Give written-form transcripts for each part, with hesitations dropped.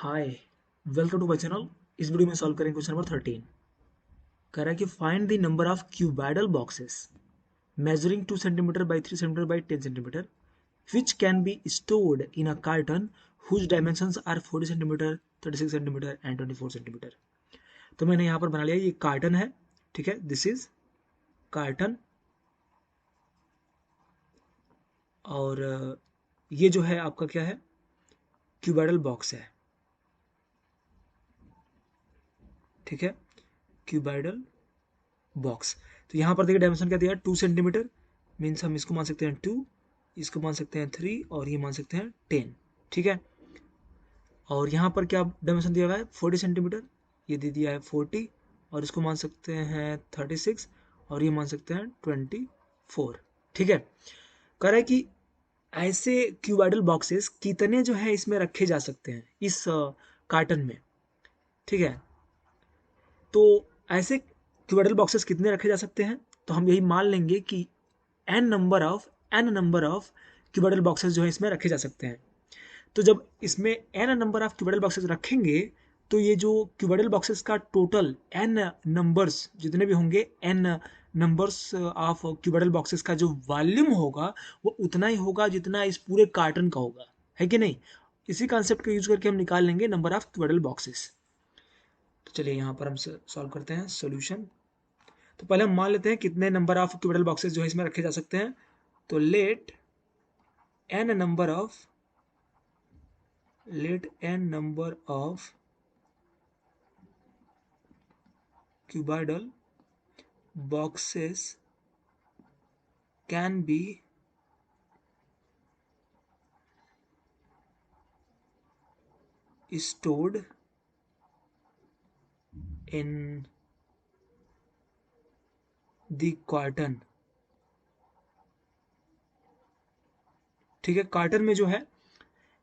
Hi, welcome to my channel. इस video में solve करेंगे क्वेश्चन नंबर 13। कह रहा है कि find the number of cuboidal boxes measuring 2 centimetre by 3 centimetre by 10 centimetre which can be stored in a carton whose dimensions are 40 centimetre, 36 centimetre and 24 centimetre. तो मैंने यहाँ पर बना लिया, ये कार्टन है, ठीक है, दिस इज कार्टन। और ये जो है आपका क्या है, क्यूबाइडल बॉक्स है, ठीक है, क्यूबाइडल बॉक्स। तो यहाँ पर देखिए डायमेंशन क्या दिया है, 2 सेंटीमीटर, मीन्स हम इसको मान सकते हैं 2, इसको मान सकते हैं 3 और ये मान सकते हैं 10, ठीक है। और यहाँ पर क्या डायमेंशन दिया हुआ है, 40 सेंटीमीटर, ये दे दिया है 40, और इसको मान सकते हैं 36 और ये मान सकते हैं 24, ठीक है। कह रहा है कि ऐसे क्यूबाइडल बॉक्सेस कितने जो है इसमें रखे जा सकते हैं इस कार्टन में, ठीक है। तो ऐसे क्यूबाइडल बॉक्सेस कितने रखे जा सकते हैं, तो हम यही मान लेंगे कि n number of cuboidal boxes जो है इसमें रखे जा सकते हैं। तो जब इसमें n number of cuboidal boxes रखेंगे तो ये जो क्यूबाइडल बॉक्सेस का टोटल एन नंबर्स जितने भी होंगे, n numbers of cuboidal boxes का जो वॉल्यूम होगा वो उतना ही होगा जितना इस पूरे कार्टन का होगा, है कि नहीं। इसी कॉन्सेप्ट का यूज करके हम निकाल लेंगे नंबर ऑफ क्यूबाइडल बॉक्सेस। तो चलिए यहाँ पर हम सॉल्व करते हैं सॉल्यूशन। तो पहले हम मान लेते हैं कितने नंबर ऑफ क्यूबिडल बॉक्सेस जो है इसमें रखे जा सकते हैं। तो let n number of cuboidal boxes can be stored in the carton, ठीक है। कार्टन में जो है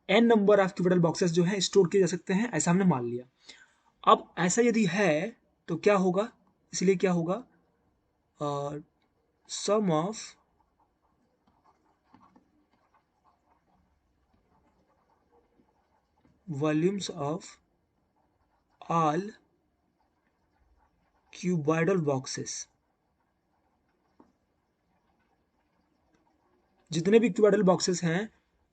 n number of cuboidal boxes जो है स्टोर किए जा सकते हैं, ऐसा हमने मान लिया। अब ऐसा यदि है तो क्या होगा, इसलिए क्या होगा, sum of volumes of all cuboidal boxes, जितने भी क्यूबाइडल बॉक्सेस हैं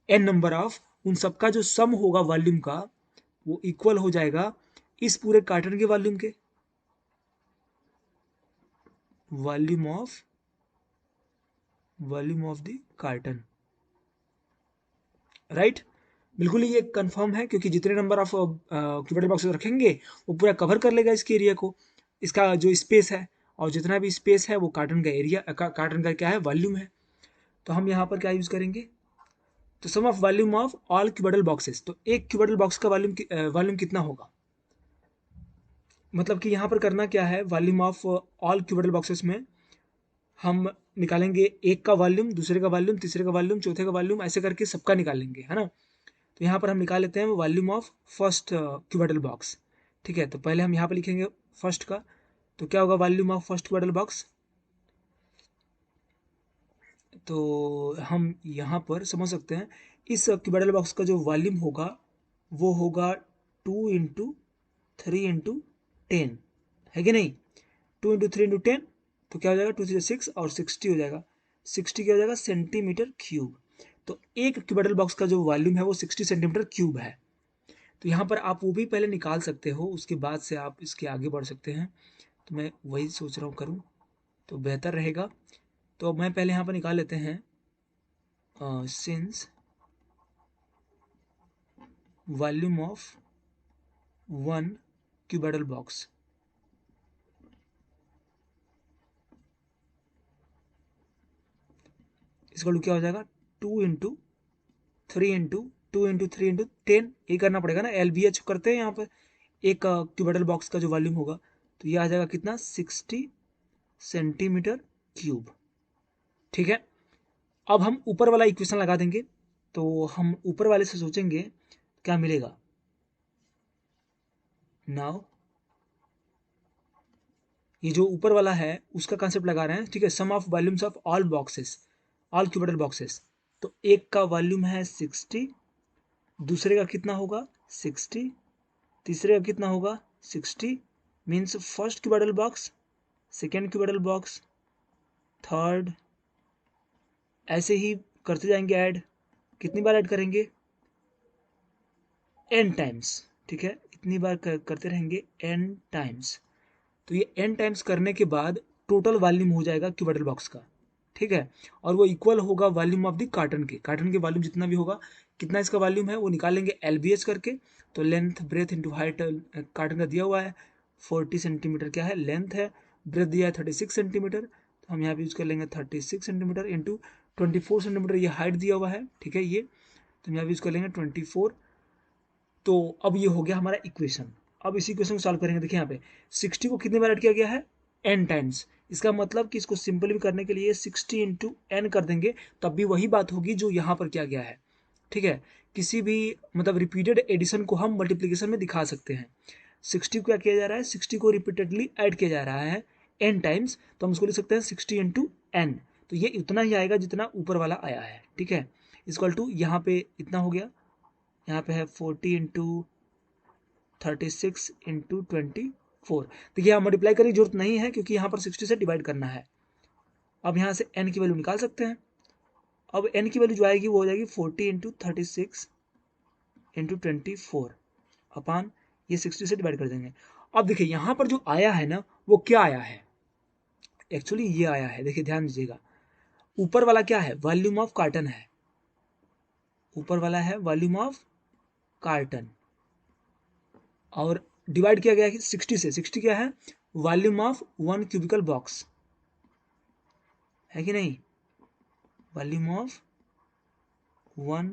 एन नंबर ऑफ, उन सबका जो सम होगा वॉल्यूम का वो इक्वल हो जाएगा इस पूरे कार्टन के वॉल्यूम के, volume of the carton, right. बिल्कुल ही ये कंफर्म है क्योंकि जितने नंबर ऑफ क्यूबाइडल बॉक्सेस रखेंगे वो पूरा कवर कर लेगा इसके एरिया को, इसका जो स्पेस है, और जितना भी स्पेस है वो कार्टन का एरिया, कार्टन का क्या है, वॉल्यूम है। तो हम यहाँ पर क्या यूज करेंगे, तो sum of volume of all cuboidal boxes. तो एक क्यूबाइडल बॉक्स का वॉल्यूम कितना होगा, मतलब कि यहाँ पर करना क्या है, volume of all cuboidal boxes में हम निकालेंगे एक का वॉल्यूम, दूसरे का वॉल्यूम, तीसरे का वॉल्यूम, चौथे का वॉल्यूम, ऐसे करके सबका निकालेंगे, है ना। तो यहाँ पर हम निकाल लेते हैं volume of first cuboidal box, ठीक है। तो पहले हम यहाँ पर लिखेंगे फर्स्ट का, तो क्या होगा volume of first cuboidal box. तो हम यहाँ पर समझ सकते हैं इस क्यूबाइडल बॉक्स का जो वॉल्यूम होगा वो होगा 2 × 3 × 10, है कि नहीं। 2 × 3 × 10, तो क्या हो जाएगा, 2 × 6 और 60 हो जाएगा, 60 क्या हो जाएगा, सेंटीमीटर क्यूब। तो एक क्यूबाइडल बॉक्स का जो वॉल्यूम है वो 60 सेंटीमीटर क्यूब है। तो यहाँ पर आप वो भी पहले निकाल सकते हो, उसके बाद से आप इसके आगे बढ़ सकते हैं। तो मैं वही सोच रहा हूँ करूँ तो बेहतर रहेगा। तो मैं पहले यहाँ पर निकाल लेते हैं, since volume of 1 cuboidal box इसका क्या हो जाएगा, 2 × 3 × ये करना पड़ेगा ना, LBH करते हैं यहाँ पर। एक क्यूबाइडल बॉक्स का जो वॉल्यूम होगा तो ये आ जाएगा कितना, 60 सेंटीमीटर क्यूब, ठीक है। अब हम ऊपर वाला इक्वेशन लगा देंगे, तो हम ऊपर वाले से सोचेंगे क्या मिलेगा। नाउ ये जो ऊपर वाला है उसका कंसेप्ट लगा रहे हैं, ठीक है। Sum of volumes of all boxes, all cuboidal boxes. तो एक का वॉल्यूम है 60, दूसरे का कितना होगा 60, तीसरे का कितना होगा 60, means first cuboidal box, second cuboidal box, third, ऐसे ही करते जाएंगे ऐड। कितनी बार ऐड करेंगे n टाइम्स, ठीक है, इतनी बार करते रहेंगे n टाइम्स। तो ये n टाइम्स करने के बाद टोटल वॉल्यूम हो जाएगा क्यूबाइडल बॉक्स का, ठीक है, और वो इक्वल होगा वॉल्यूम ऑफ द कार्टन के। कार्टन के वॉल्यूम जितना भी होगा, कितना इसका वॉल्यूम है वो निकालेंगे LBH करके। तो length breadth into height carton का दिया हुआ है 40 सेंटीमीटर क्या है लेंथ है, ब्रेथ दिया है 36 सेंटीमीटर, तो हम यहाँ पे यूज कर लेंगे 36 सेंटीमीटर इंटू 24 सेंटीमीटर ये हाइट दिया हुआ है, ठीक है, ये तो हम यहाँ पे यूज कर लेंगे 24। तो अब ये हो गया हमारा इक्वेशन। अब इस इक्वेशन को सॉल्व करेंगे। देखिए यहाँ पे 60 को कितनी बार ऐड किया गया है n टाइम्स, इसका मतलब कि इसको सिंपल भी करने के लिए 60 इंटू n कर देंगे, तब भी वही बात होगी जो यहाँ पर किया गया है, ठीक है। किसी भी मतलब रिपीटेड एडिशन को हम मल्टीप्लीकेशन में दिखा सकते हैं। 60 को क्या किया जा रहा है, 60 को रिपीटेडली ऐड किया जा रहा है n टाइम्स, तो हम उसको लिख सकते हैं 60 इंटू n। तो ये उतना ही आएगा जितना ऊपर वाला आया है, ठीक है, इक्वल टू यहाँ पे इतना हो गया, यहाँ पे है 40 इंटू 36 इंटू 24। देखिए यहाँ मल्टीप्लाई करने की जरूरत नहीं है क्योंकि यहाँ पर 60 से डिवाइड करना है। अब यहाँ से n की वैल्यू निकाल सकते हैं। अब n की वैल्यू जो आएगी वो हो जाएगी 40 इंटू 36 इंटू 24 अपान ये 60 से डिवाइड कर देंगे। अब देखिए यहाँ पर जो आया है ना वो क्या आया है, एक्चुअली ये आया है, देखिए ध्यान दीजिएगा, ऊपर वाला क्या है वॉल्यूम ऑफ कार्टन है, ऊपर वाला है वॉल्यूम ऑफ कार्टन, और डिवाइड किया गया है 60 से। 60 क्या है वॉल्यूम ऑफ 1 क्यूबिकल बॉक्स, है कि नहीं, वॉल्यूम ऑफ 1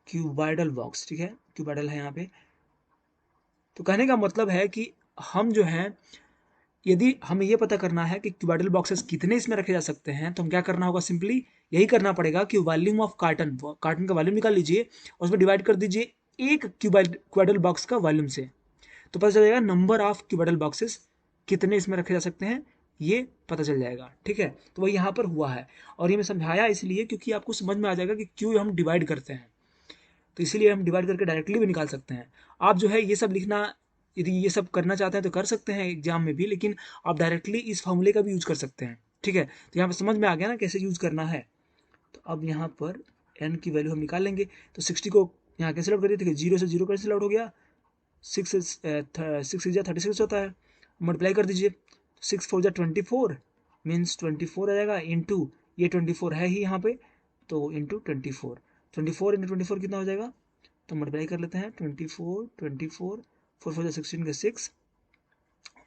क्यूबाइडल बॉक्स, ठीक है, क्यूबाइडल है यहाँ पे। तो कहने का मतलब है कि हम जो है, यदि हमें ये पता करना है कि क्यूबाइडल बॉक्सेस कितने इसमें रखे जा सकते हैं, तो हम क्या करना होगा, सिंपली यही करना पड़ेगा कि वॉल्यूम ऑफ कार्टन, कार्टन का वॉल्यूम निकाल लीजिए और उसमें डिवाइड कर दीजिए एक क्यूबाइडल बॉक्स का वॉल्यूम से, तो पता चल जाएगा नंबर ऑफ क्यूबाइडल बॉक्सेस कितने इसमें रखे जा सकते हैं, ये पता चल जाएगा, ठीक है। तो वही यहाँ पर हुआ है, और ये मैं समझाया इसलिए क्योंकि आपको समझ में आ जाएगा कि क्यों हम डिवाइड करते हैं। तो इसीलिए हम डिवाइड करके डायरेक्टली भी निकाल सकते हैं। आप जो है ये सब लिखना, यदि ये सब करना चाहते हैं तो कर सकते हैं एग्जाम में भी, लेकिन आप डायरेक्टली इस फॉर्मूले का भी यूज कर सकते हैं, ठीक है। तो यहाँ पर समझ में आ गया ना कैसे यूज करना है। तो अब यहाँ पर n की वैल्यू हम निकाल लेंगे। तो 60 को यहाँ कैंसिल आउट करिए, देखिए 0 से 0 कैंसिल आउट हो गया, 6 जा 36 होता है, मल्टीप्लाई कर दीजिए, 6 4 जा 24 मीन्स 24 आ जाएगा, इंटू ये 24 है ही यहाँ पे, तो इंटू 24, 24 इंटू 24 कितना हो जाएगा, तो मल्टीप्लाई कर लेते हैं 24 4 4 16 के 6,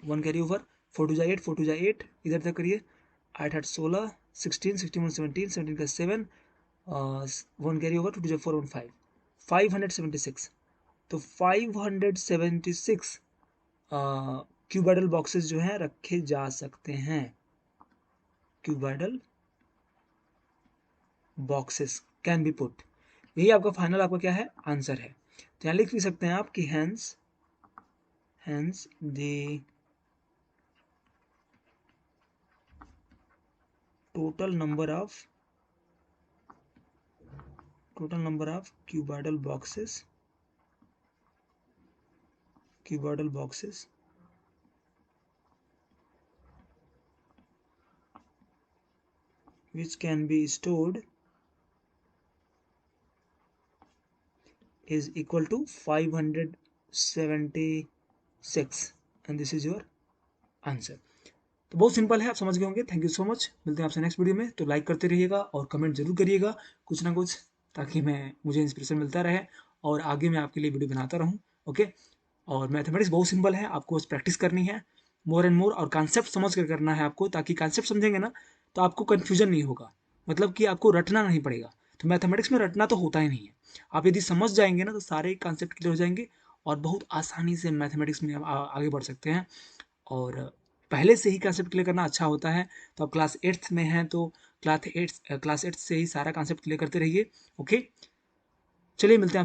1 कैरी ओवर, 4 2 जा 8 4 2 जा 8, इधर तक करिए, 8 8 16 16 61 17 17 का 7, 1 कैरी ओवर, 2 2 जा 4 1 5 576। तो 576 क्यूबाइडल बॉक्सेस जो हैं रखे जा सकते हैं, cuboidal boxes can B put, यही आपका फाइनल आपका क्या है आंसर है। तो यहाँ लिख भी सकते हैं आप कि hence the total number of cuboidal boxes which can be stored is equal to 576 and this is your answer। तो बहुत सिंपल है, आप समझ गए होंगे। थैंक यू सो मच, मिलते हैं आपसे नेक्स्ट वीडियो में। तो लाइक करते रहिएगा और कमेंट जरूर करिएगा कुछ ना कुछ, ताकि मुझे इंस्पिरेशन मिलता रहे और आगे मैं आपके लिए वीडियो बनाता रहूँ, ओके। और मैथमेटिक्स बहुत सिंपल है, आपको बस प्रैक्टिस करनी है मोर एंड मोर, और कॉन्सेप्ट समझ कर करना है आपको, ताकि कॉन्सेप्ट समझेंगे ना तो आपको कन्फ्यूजन नहीं होगा, मतलब कि आपको रटना नहीं पड़ेगा। तो मैथमेटिक्स में रटना तो होता ही नहीं है, आप यदि समझ जाएंगे ना तो सारे कॉन्सेप्ट क्लियर हो जाएंगे और बहुत आसानी से मैथमेटिक्स में आगे बढ़ सकते हैं। और पहले से ही कॉन्सेप्ट क्लियर करना अच्छा होता है। तो आप क्लास 8th में हैं तो क्लास 8 से ही सारा कॉन्सेप्ट क्लियर करते रहिए, ओके। चलिए मिलते हैं।